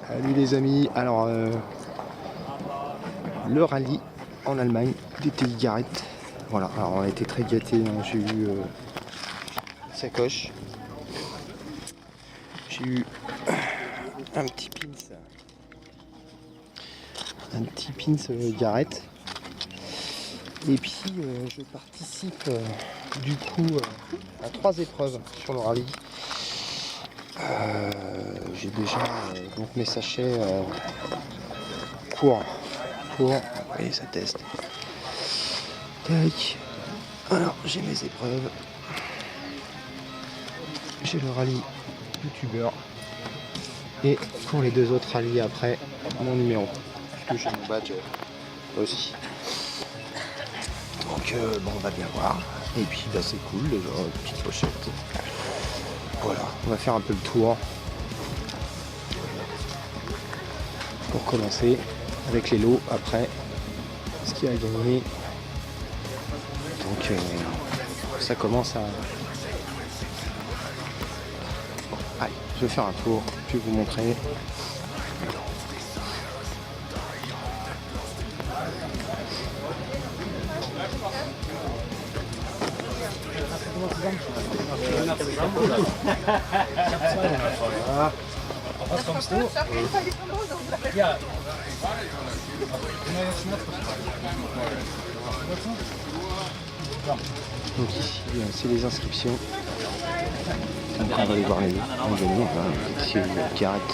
Salut les amis, alors le rallye en Allemagne des Pays Garrett. Voilà, alors on a été très gâtés, hein. J'ai eu une sacoche, j'ai eu un petit pins Garrett, et puis je participe du coup à 3 épreuves sur le rallye. J'ai déjà donc mes sachets pour et ça teste. Tac. Alors j'ai mes épreuves, j'ai le rallye youtubeur, et pour les 2 autres rallyes après, mon numéro, puisque j'ai mon badge aussi. Donc bon, on va bien voir, et puis bah, c'est cool déjà, petite pochette. Voilà, on va faire un peu le tour pour commencer avec les lots après, ce qu'il y a à gagner. Donc ça commence à... Allez, je vais faire un tour, puis vous montrer. Was kommst du? Ja. Donc ici, c'est les inscriptions. Donc on va aller voir les gagnants. Voilà. Ici, Garrett.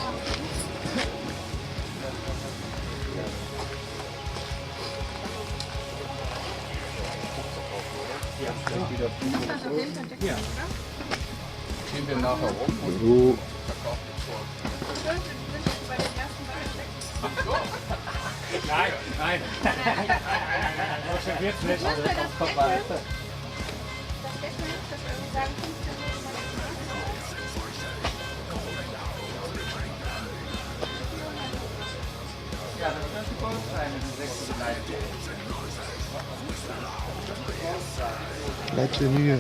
Gehen wir nachher rum und Vélo. Nein, nein. Das wird's nicht. Ja, das könnte Gold sein mit dem 6. La tenue.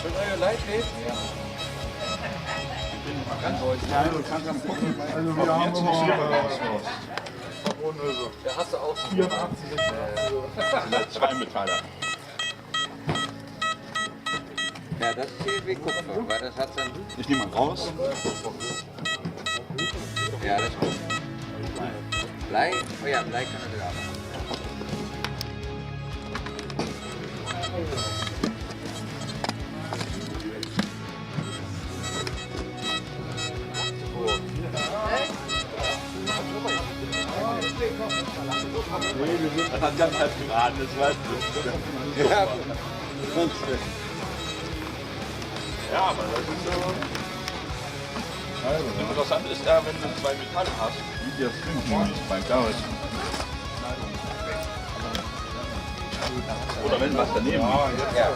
schön euer Leitweg. Ja, du kannst am gucken. Also wir haben Da hast du auch 84. sind 2 Metaller. Ja, das zählt wie Kupfer, weil das hat dann... Ich nehme mal raus. Ja, das ist gut. Blei? Oh ja, Blei kann er wieder abmachen. Das hat ganz halb geraten, das weißt du. Ja, Ja, aber das ist so. Interessant ist ja, wenn du 2 Metalle hast, wie das klingt beim Garrett. Oder wenn was daneben liegt. ja.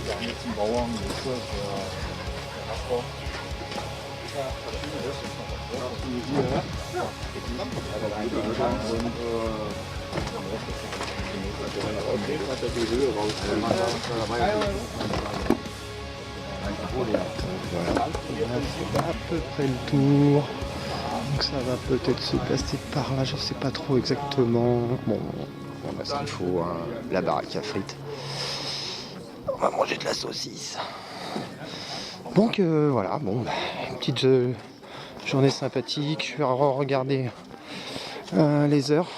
Wir haben jetzt einen Bauern, das ist der Nachbar. C'est à peu près le tour. Donc ça va peut-être se passer par là, je sais pas trop exactement. Bon, on a ce qu'il faut, hein. La baraque à frites. On va manger de la saucisse. Donc voilà, bon, une petite journée sympathique. Je vais regarder les heures.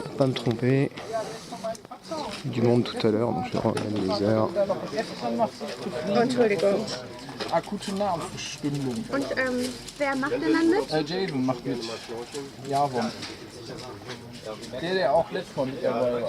Pour pas me tromper. Du monde tout à l'heure, donc je vais regarder les heures. Entschuldigung. akute Nervenstümmelung. Und wer macht denn dann mit? Jason macht mit. Javon. Der auch letztes Mal mit dabei war.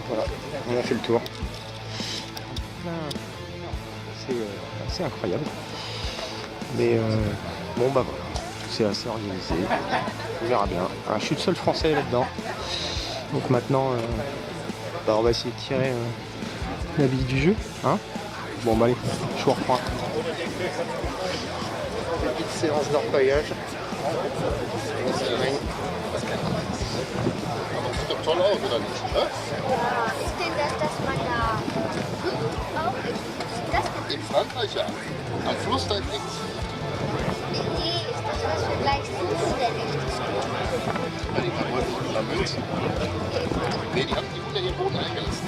Voilà, on a fait le tour. C'est incroyable. Mais bon bah voilà, c'est assez organisé. On verra bien. Ah, je suis le seul français là-dedans. Donc maintenant, bah, on va essayer de tirer la bille du jeu. Hein, bon bah allez, je vous reprends. Petite séance d'orpaillage. Toll aus, oder nicht? Ist denn das, dass man da auch das In Frankreich ja. Am Fluss da links. die Idee ist, dass das vielleicht zuständig ist. Ja, die waren wohl von der Münze. Nee, die haben die unter ihren Boden eingelassen.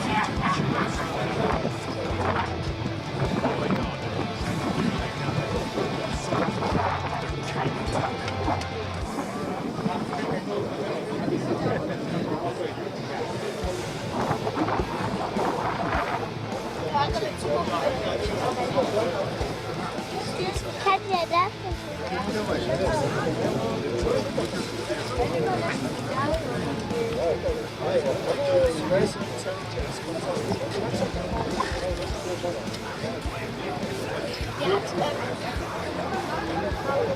Kann der das?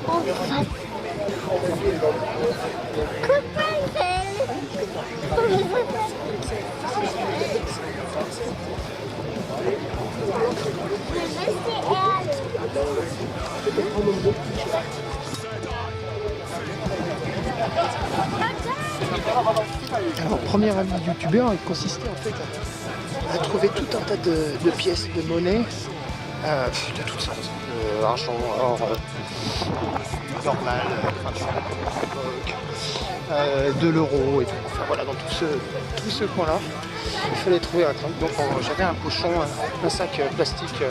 Oh, Gott. Guck mal, Alors, premier avis youtubeur, il consistait en fait à trouver tout un tas de pièces de monnaie de toutes sortes, argent, or, normal, de l'euro et tout. Enfin voilà, dans tout ce coin-là, il fallait trouver un truc. Donc j'avais un pochon, un sac plastique.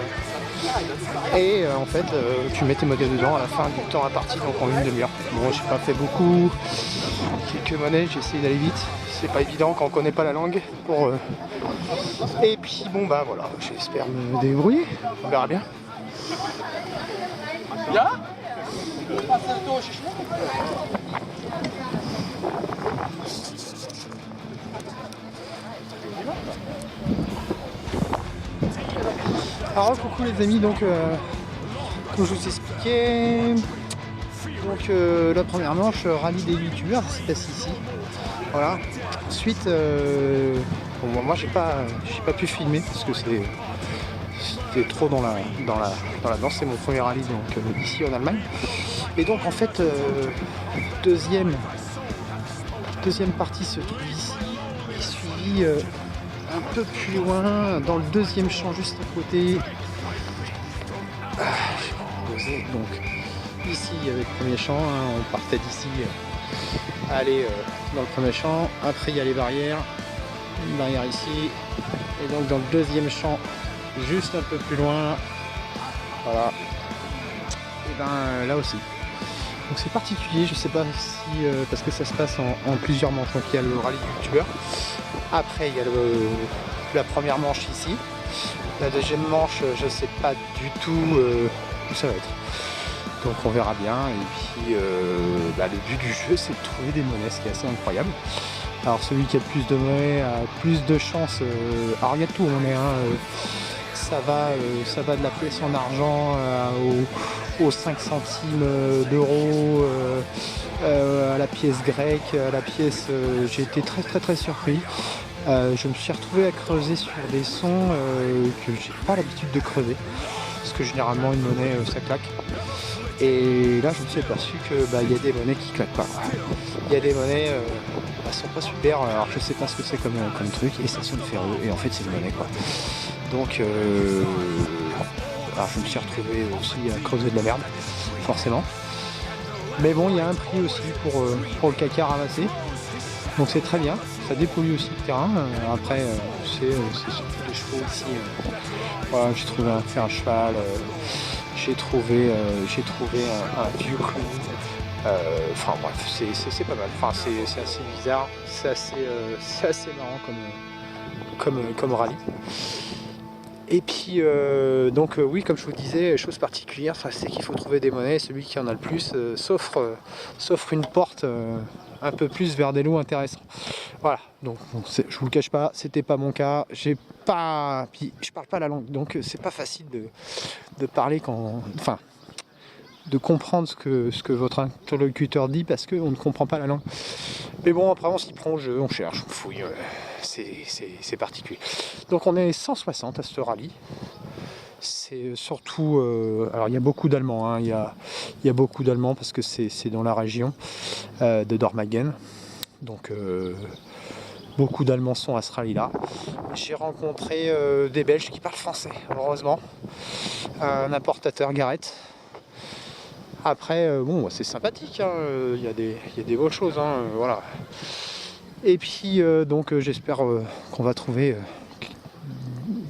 Et en fait, tu mets tes monnaies dedans à la fin du temps imparti, donc en une demi-heure. Bon, j'ai pas fait beaucoup, quelques monnaies, j'ai essayé d'aller vite. C'est pas évident quand on connaît pas la langue. Et puis bon bah voilà, j'espère me débrouiller. On verra bien. Alors coucou les amis, donc comme je vous expliquais, donc la première manche rallye des youtubeurs, ça s'est passé ici. Voilà. Ensuite, bon, moi j'ai pas pu filmer parce que c'était trop dans la danse. C'est mon premier rallye donc ici en Allemagne. Et donc en fait deuxième partie se trouve ici, et suivi un peu plus loin dans le deuxième champ juste à côté. Donc ici il y avait le premier champ, hein, on partait d'ici, aller dans le premier champ, après il y a les barrières, une barrière ici, et donc dans le deuxième champ juste un peu plus loin, voilà, et ben là aussi. Donc c'est particulier, je sais pas si parce que ça se passe en plusieurs manches. Donc il y a le rallye du youtubeur, après il y a la première manche ici, la deuxième manche je sais pas du tout où ça va être. Donc on verra bien, et puis le but du jeu c'est de trouver des monnaies, ce qui est assez incroyable. Alors celui qui a le plus de monnaie a plus de chance, alors il y a tout en monnaie, hein, ça va de la pièce en argent aux 5 centimes d'euros, à la pièce grecque, à la pièce... j'ai été très surpris. Je me suis retrouvé à creuser sur des sons que j'ai pas l'habitude de creuser, parce que généralement une monnaie ça claque. Et là je me suis aperçu que y a des monnaies qui claquent pas. Il y a des monnaies, elles sont pas super, alors je sais pas ce que c'est comme truc, et ça sonne ferreux, et en fait c'est une monnaie quoi. Donc alors je me suis retrouvé aussi à creuser de la merde, forcément. Mais bon, il y a un prix aussi pour le caca ramassé, donc c'est très bien. ça dépollue aussi le terrain. Après, c'est surtout des chevaux aussi. Voilà, j'ai trouvé un fer à cheval, j'ai trouvé un vieux clou. Enfin bref, c'est pas mal. Enfin, c'est assez bizarre, c'est assez marrant comme rallye. Et puis donc oui, comme je vous disais, chose particulière, c'est qu'il faut trouver des monnaies. Celui qui en a le plus s'offre une porte un peu plus vers des lots intéressants. Voilà, donc je vous le cache pas, c'était pas mon cas. Puis je parle pas la langue, donc c'est pas facile de parler de comprendre ce que votre interlocuteur dit parce qu'on ne comprend pas la langue. Mais bon, après on s'y prend au jeu, on cherche, on fouille, c'est particulier. Donc on est 160 à ce rallye. C'est surtout... alors il y a beaucoup d'Allemands, hein, il y a beaucoup d'Allemands parce que c'est dans la région de Dormagen. Donc beaucoup d'Allemands sont à ce rallye-là. J'ai rencontré des Belges qui parlent français, heureusement. Un importateur Garrett. Après, bon, c'est sympathique, hein, il y a des bonnes choses, hein, voilà. Et puis, donc, j'espère qu'on va trouver...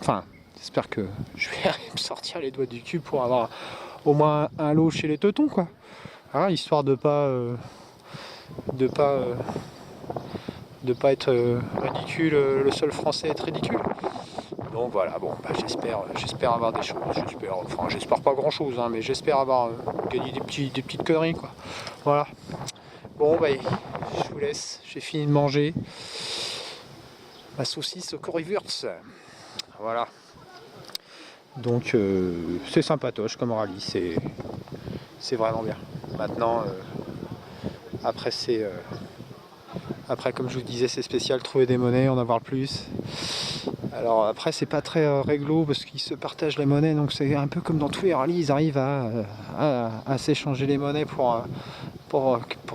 Enfin, j'espère que je vais me sortir les doigts du cul pour avoir au moins un lot chez les teutons, quoi. Hein, histoire de pas être ridicule, le seul français être ridicule. Donc voilà, bon, j'espère avoir des choses, j'espère pas grand chose, hein, mais j'espère avoir gagné des petites conneries, quoi. Voilà. Bon, je vous laisse, j'ai fini de manger ma saucisse au currywurst. Voilà. Donc c'est sympatoche comme rallye, c'est vraiment bien. Maintenant, après comme je vous disais, c'est spécial, trouver des monnaies, en avoir plus. Alors après c'est pas très réglo parce qu'ils se partagent les monnaies, donc c'est un peu comme dans tous les rallyes, ils arrivent à s'échanger les monnaies pour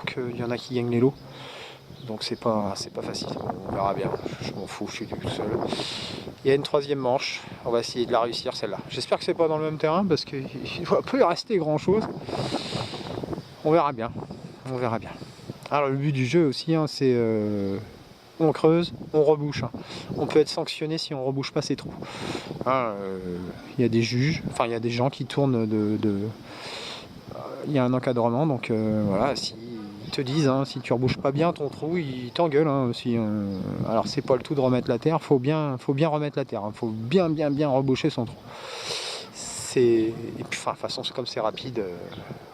qu'il y en a qui gagnent les lots. Donc c'est pas facile, on verra bien, je m'en fous, je suis tout seul. Il y a une troisième manche, on va essayer de la réussir celle-là. J'espère que c'est pas dans le même terrain parce qu'il ne va pas y rester grand chose. On verra bien, on verra bien. Alors le but du jeu aussi, hein, c'est on creuse, on rebouche. Hein. On peut être sanctionné si on rebouche pas ses trous. Il y a des juges, enfin il y a des gens qui tournent il y a un encadrement, donc voilà, si ils te disent, hein, si tu rebouches pas bien ton trou, ils t'engueulent. Hein, alors c'est pas le tout de remettre la terre, faut bien remettre la terre. Hein, faut bien reboucher son trou. Et puis de toute façon comme c'est rapide,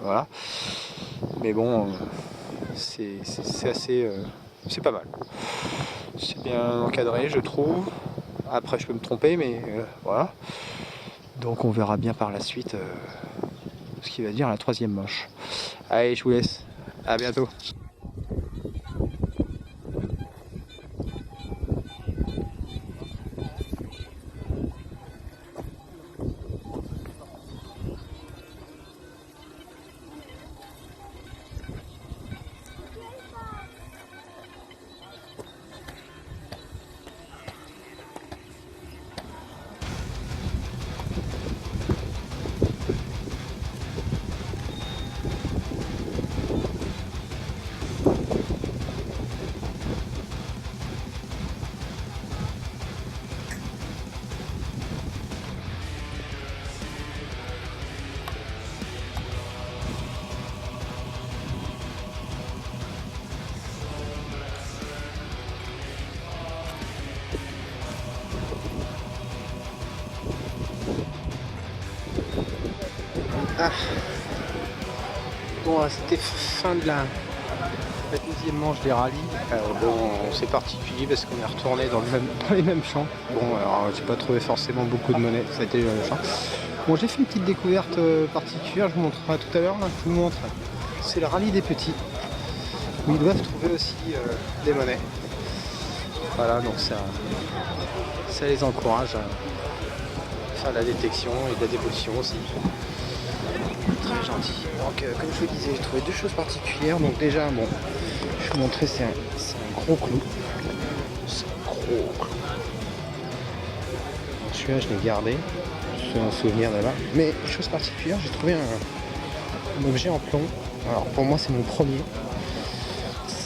voilà. Mais bon, c'est assez, c'est pas mal. C'est bien encadré, je trouve. Après, je peux me tromper, mais voilà. Donc, on verra bien par la suite ce qu'il va dire la troisième manche. Allez, je vous laisse. À bientôt. Ah. Bon, c'était fin de la deuxième manche des rallyes. Bon, c'est particulier parce qu'on est retourné dans les mêmes champs. Bon, alors j'ai pas trouvé forcément beaucoup de monnaie, ça a été le même champ. Bon, j'ai fait une petite découverte particulière, je vous montrerai tout à l'heure. Je vous montre. C'est le rallye des petits, où ils doivent trouver aussi des monnaies. Voilà, donc ça les encourage à faire de la détection et de la dévolution aussi. Très gentil. Donc comme je vous disais, j'ai trouvé deux choses particulières. Donc déjà, bon, je vais vous montrer, c'est un gros clou. C'est un gros clou. Celui-là, je l'ai gardé. C'est un souvenir là-bas. Mais chose particulière, j'ai trouvé un objet en plomb. Alors pour moi, c'est mon premier.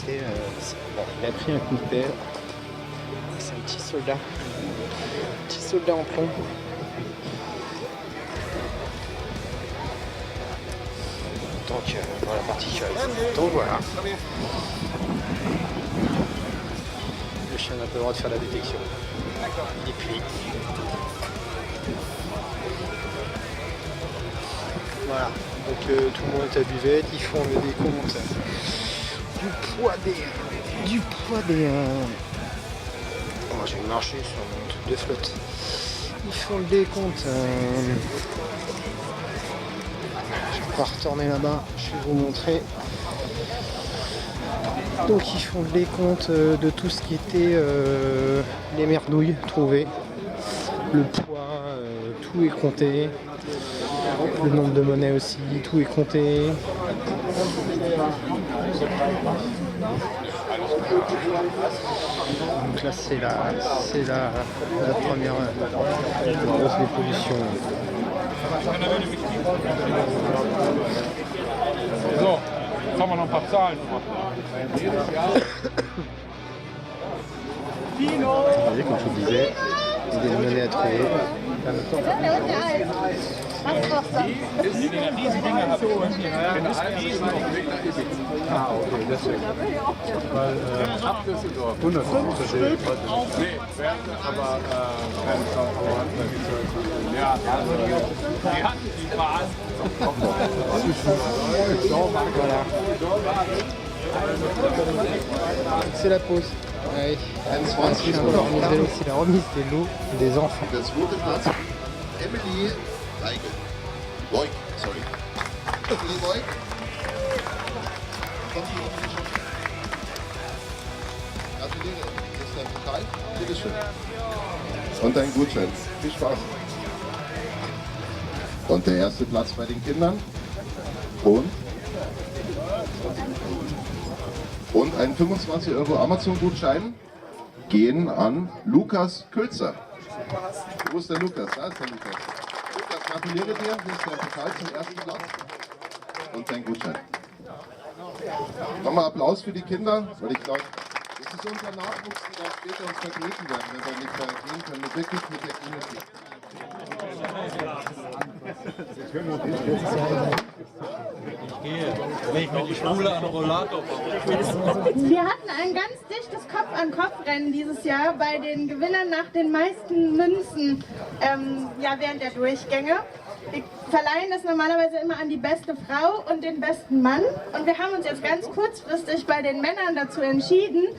Bon, il a pris un coup de pelle. Petit soldat. Petit soldat en plomb. Donc dans la partie chaise. Donc voilà. Le chien n'a pas le droit de faire la détection. Et puis voilà. Donc tout le monde est à buvette, ils font le décompte du poids des oh, j'ai marché sur mon truc de flotte. Ils font le décompte. Je vais pas retourner là-bas, je vais vous montrer. Donc ils font le décompte de tout ce qui était les merdouilles trouvées. Le poids, tout est compté. Le nombre de monnaies aussi, tout est compté. Donc là c'est la première grosse déposition. So, jetzt haben wir noch ein paar Zahlen. Vous voyez, comme je vous disais, il y a des monnaies à trouver. Ah, okay, deswegen. Weil ab Düsseldorf, 100 Unterschied. Nee, aber keine Chance. Ja, die hatten die Bahn. C'est la pause. Ouais, ensuite on va organiser aussi la remise des lots des enfants. Der zweite Platz, Emily Weigel. Leuk, sorry. Emily Leuk. Gratuliere, das ist dein Pokal. Bitteschön. Und dein Gutschein. Viel Spaß. Und der erste Platz bei den Kindern. Und ein 25 € Amazon-Gutschein gehen an Lukas Kölzer. Wo ist der Lukas? Da ist der Lukas. Lukas, gratuliere dir. Hier ist der Pokal zum ersten Platz. Und dein Gutschein. Nochmal Applaus für die Kinder, weil ich glaube, das ist unser Nachwuchs, die dann später uns vertreten werden, wenn wir nicht verdienen können. Wirklich mit der Community. Wir hatten ein ganz dichtes Kopf-an-Kopf-Rennen dieses Jahr bei den Gewinnern nach den meisten Münzen während der Durchgänge. Wir verleihen das normalerweise immer an die beste Frau und den besten Mann. Und wir haben uns jetzt ganz kurzfristig bei den Männern dazu entschieden,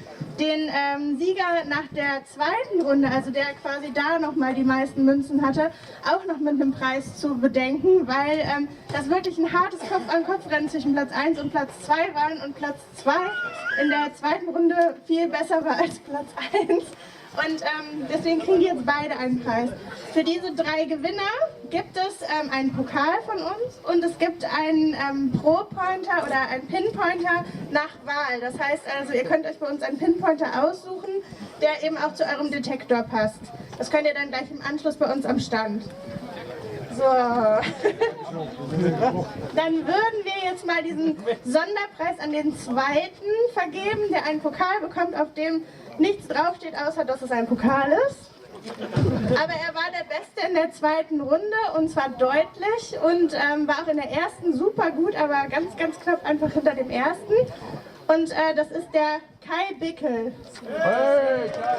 den Sieger nach der zweiten Runde, also der quasi da nochmal die meisten Münzen hatte, auch noch mit einem Preis zu bedenken, weil das wirklich ein hartes Kopf-an-Kopf-Rennen zwischen Platz 1 und Platz 2 waren und Platz 2 in der zweiten Runde viel besser war als Platz 1. Und deswegen kriegen die jetzt beide einen Preis. Für diese 3 Gewinner gibt es einen Pokal von uns und es gibt einen Pro-Pointer oder einen Pinpointer nach Wahl. Das heißt also, ihr könnt euch bei uns einen Pinpointer aussuchen, der eben auch zu eurem Detektor passt. Das könnt ihr dann gleich im Anschluss bei uns am Stand. So, dann würden wir jetzt mal diesen Sonderpreis an den zweiten vergeben, der einen Pokal bekommt, auf dem nichts draufsteht, außer dass es ein Pokal ist. Aber er war der Beste in der zweiten Runde und zwar deutlich und war auch in der ersten super gut, aber ganz, ganz knapp einfach hinter dem ersten. Und das ist der Kai Bickel. Hey, Kai!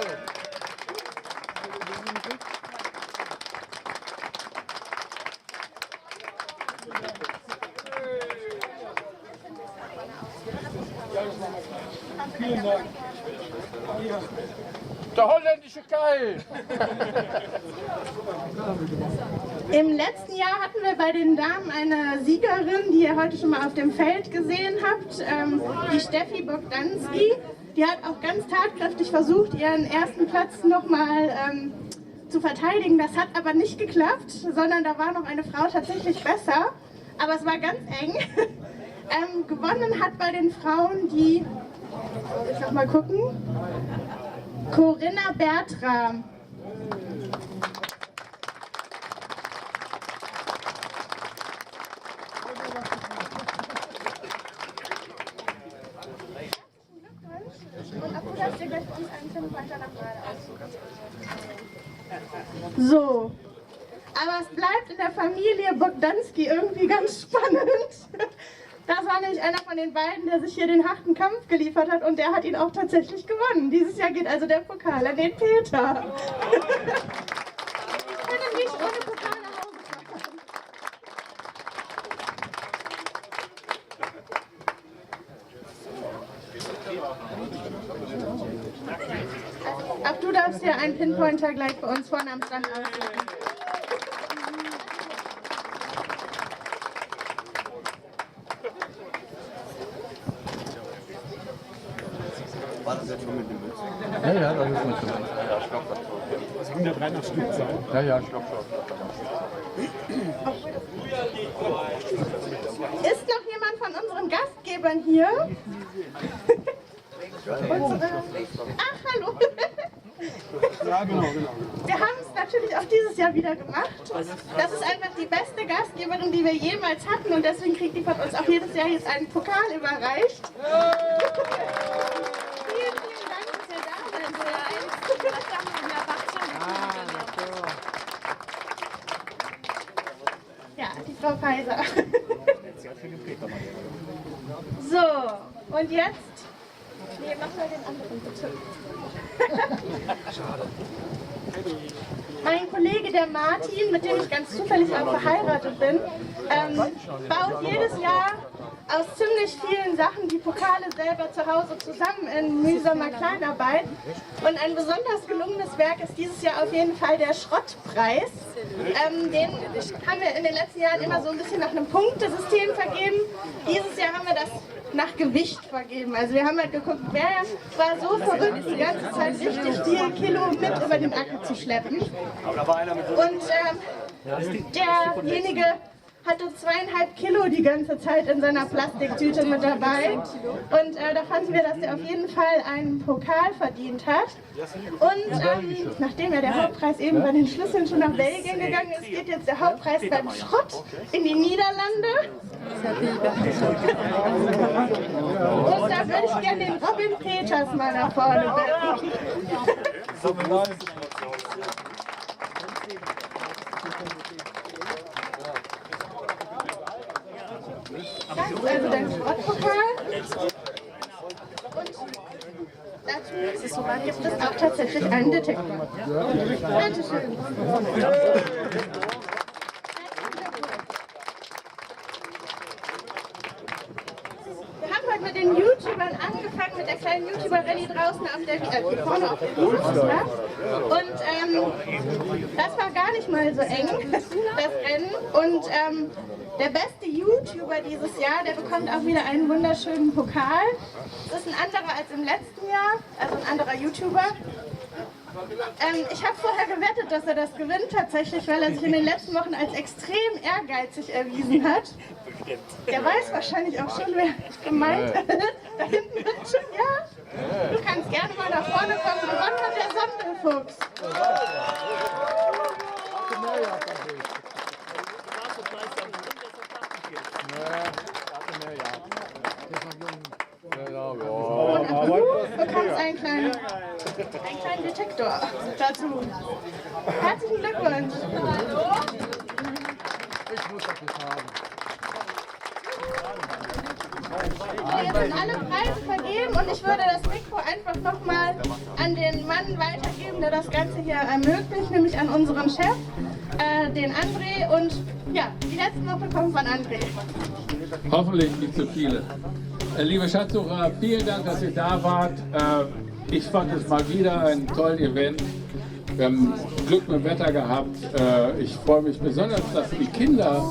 Vielen Dank. Der holländische Kai! Im letzten Jahr hatten wir bei den Damen eine Siegerin, die ihr heute schon mal auf dem Feld gesehen habt, die Steffi Bogdanski. Die hat auch ganz tatkräftig versucht, ihren ersten Platz nochmal zu verteidigen. Das hat aber nicht geklappt, sondern da war noch eine Frau tatsächlich besser. Aber es war ganz eng. Gewonnen hat bei den Frauen die, ich noch mal gucken, Corinna Bertram. Und du darfst dir gleich bei uns uns einen Pinpointer nach geradeaus suchen. So. Aber es bleibt in der Familie Bogdanski irgendwie ganz spannend. Das war nämlich einer von den beiden, der sich hier den harten Kampf geliefert hat und der hat ihn auch tatsächlich gewonnen. Dieses Jahr geht also der Pokal an den Peter. Ich können nicht ohne Pokal nach Hause kommen. Auch du darfst ja einen Pinpointer gleich bei uns vorne am Stand aussuchen. Ja, das ist mit drin. Das 103 nach Stückzahl. Ja, stopp. Ist noch jemand von unseren Gastgebern hier? Ach, hallo. Ja, genau. Wir haben es natürlich auch dieses Jahr wieder gemacht. Das ist einfach die beste Gastgeberin, die wir jemals hatten und deswegen kriegt die von uns auch jedes Jahr jetzt einen Pokal überreicht. Vielen Dank, dass ihr da seid. Ja, die Frau Kaiser. So, und jetzt? Nee, mach mal den anderen bitte. Mein Kollege, der Martin, mit dem ich ganz zufällig auch verheiratet bin, baut jedes Jahr aus ziemlich vielen Sachen die Pokale selber zu Hause zusammen in mühsamer Kleinarbeit. Und ein besonders gelungenes Werk ist dieses Jahr auf jeden Fall der Schrottpreis. Den haben wir in den letzten Jahren immer so ein bisschen nach einem Punktesystem vergeben. Dieses Jahr haben wir das nach Gewicht vergeben. Also wir haben halt geguckt, wer war so verrückt, die ganze Zeit richtig viel Kilo mit über den Acker zu schleppen. Und derjenige hatte 2,5 Kilo die ganze Zeit in seiner Plastiktüte mit dabei. Und da fanden wir, dass er auf jeden Fall einen Pokal verdient hat. Und nachdem ja der Hauptpreis eben bei den Schlüsseln schon nach Belgien gegangen ist, geht jetzt der Hauptpreis beim Schrott in die Niederlande. Und da würde ich gerne den Robin Peters mal nach vorne bitten. Das ist also dein Schrottpokal. Und dazu gibt es auch tatsächlich einen Detektor. Dankeschön. Wir haben heute mit den YouTubern angefangen, mit der kleinen YouTuber-Rallye draußen auf der hier vorne auf dem Wiesnplatz. Und das war gar nicht mal so eng, das Rennen. Und der beste YouTuber dieses Jahr, der bekommt auch wieder einen wunderschönen Pokal. Das ist ein anderer als im letzten Jahr, also ein anderer YouTuber. Ich habe vorher gewettet, dass er das gewinnt tatsächlich, weil er sich in den letzten Wochen als extrem ehrgeizig erwiesen hat. Der weiß wahrscheinlich auch schon, wer gemeint ist. Da hinten wird schon, ja. Du kannst gerne mal nach vorne kommen. Gewonnen hat der Sonderfuchs. Und du bekommst einen kleinen Detektor dazu. Herzlichen Glückwunsch. Ich muss das nicht haben. Jetzt sind alle Preise vergeben und ich würde das Mikro einfach nochmal an den Mann weitergeben, der das Ganze hier ermöglicht, nämlich an unseren Chef, den André. Und ja, die letzten Worte kommen von André. Hoffentlich nicht zu viele. Liebe Schatzsucher, vielen Dank, dass ihr da wart. Ich fand es mal wieder ein tolles Event. Wir haben Glück mit dem Wetter gehabt. Ich freue mich besonders, dass die Kinder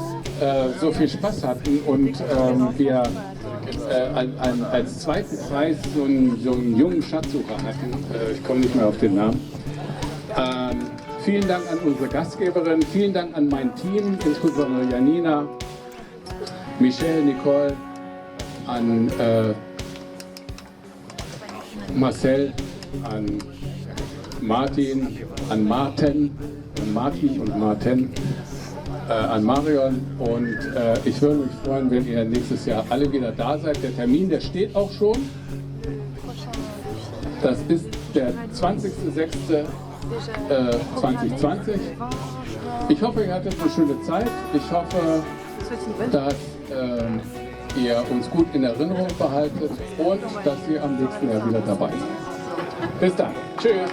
so viel Spaß hatten und wir als zweiten Preis so einen jungen Schatzsucher hatten. Ich komme nicht mehr auf den Namen. Vielen Dank an unsere Gastgeberin, vielen Dank an mein Team, insbesondere Janina, Michelle, Nicole, an Marcel, an Martin, an Martin und Martin, an Marion, und ich würde mich freuen, wenn ihr nächstes Jahr alle wieder da seid. Der Termin, der steht auch schon. Das ist der 20.06.2020. Ich hoffe, ihr hattet eine schöne Zeit. Ich hoffe, dass ihr uns gut in Erinnerung behaltet und dass ihr am nächsten Jahr wieder dabei seid. Bis dann. Tschüss.